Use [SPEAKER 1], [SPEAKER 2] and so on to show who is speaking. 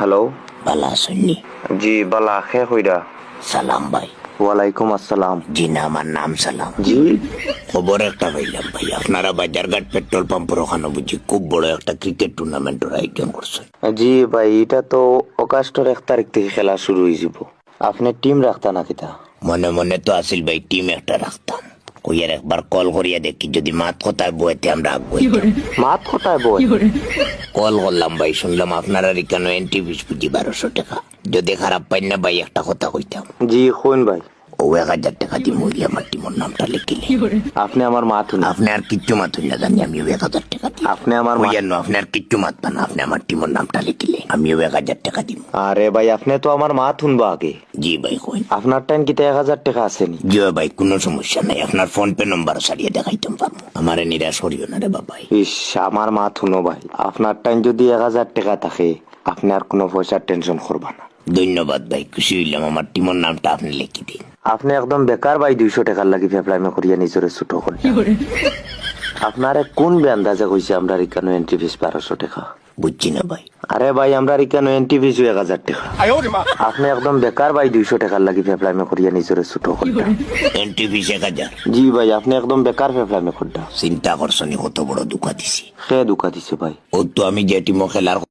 [SPEAKER 1] Hello.
[SPEAKER 2] বালা শুননি?
[SPEAKER 1] জি বালা, খে কইরা?
[SPEAKER 2] সালাম ভাই।
[SPEAKER 1] ওয়ালাইকুম আসসালাম।
[SPEAKER 2] জি না, আমার নাম সালাম।
[SPEAKER 1] জি
[SPEAKER 2] খবর একটা পাইলাম ভাই, আপনারা বাজারঘাট পেট্রোল পাম্পের ওখানে বুঝি খুব বড় একটা ক্রিকেট টুর্নামেন্টের আয়োজন করছেন।
[SPEAKER 1] জি ভাই, এটা তো অগাস্টের 1 তারিখ থেকে খেলা শুরু হয়ে যাব। আপনি টিম রাখতা না কিতা?
[SPEAKER 2] মনে মনে তো আসিল ভাই টিম একটা রাখতাম, কইয়ার একবার কল করিয়া দেখি যদি মাত কথায় বইতে আমরা আগুই।
[SPEAKER 1] মাত কোথায় বই?
[SPEAKER 2] কল করলাম ভাই, শুনলাম আপনারা এখানে এন্ট্রি ফিস বুঝি 1200 টাকা। যদি খারাপ পাই না ভাই একটা কথা কইতাম।
[SPEAKER 1] জি কোন ভাই?
[SPEAKER 2] ও 1000 টাকা দিয়ে মুই আমার টিমের নামটা লিখিলে।
[SPEAKER 1] আপনি আমার মাথুন।
[SPEAKER 2] আপনি আর কিচ্ছু মাতুন না জানি, আমিও 1000 টাকা দিই।
[SPEAKER 1] আপনি আমার মা-
[SPEAKER 2] কইয়ার আপনি আর কিচ্ছু মাতবা না, আপনি আমার টিমের নামটা লিখিলে আমিও 1000 টাকা দিব।
[SPEAKER 1] আরে ভাই, আপনি তো আমার মাথুন বা আগে।
[SPEAKER 2] জি ভাই কইন।
[SPEAKER 1] আপনার টাইম কিতা 1000 টাকা আসেনি?
[SPEAKER 2] জি ভাই, কোনো সমস্যা নাই, আপনার ফোন পে নম্বর সারিয়ে দেখাইতাম পারবো। আমার নিরাশ করিও না রে বাবাই।
[SPEAKER 1] ইস, আমার মাথুনো ভাই, আপনার টাইম যদি 1000 টাকা থাকে আপনি আর কোনো পয়সার টেনশন করবা না।
[SPEAKER 2] ধন্যবাদ ভাই, খুশি হইলাম। আমার টিমের নামটা আপনি লিখি দিন।
[SPEAKER 1] আপনি একদম বেকার ভাই, 200 টাকার লাগি ফেফলাইমে করিয়া নিজরে ছোট করে। আপনারে কোন আন্দাজে কইছে আমরা এখানে এন্ট্রি ফিস 1200 টাকা?
[SPEAKER 2] বুঝছি না ভাই।
[SPEAKER 1] আরে ভাই, আমরা এখানে এন্ট্রি ফিস 1000 টাকা। আপনি একদম বেকার ভাই, 200 টাকার লাগি ফেফলাইমে করিয়া নিজরে ছোট করে।
[SPEAKER 2] Entry fees 1000?
[SPEAKER 1] জি ভাই, আপনি একদম বেকার ফেফলাইমে করডা।
[SPEAKER 2] চিন্তা করছনি কত বড় দুঃখা দিছি।
[SPEAKER 1] সে দুকা দিছে ভাই।
[SPEAKER 2] ও তো আমি যে টিমও খেলার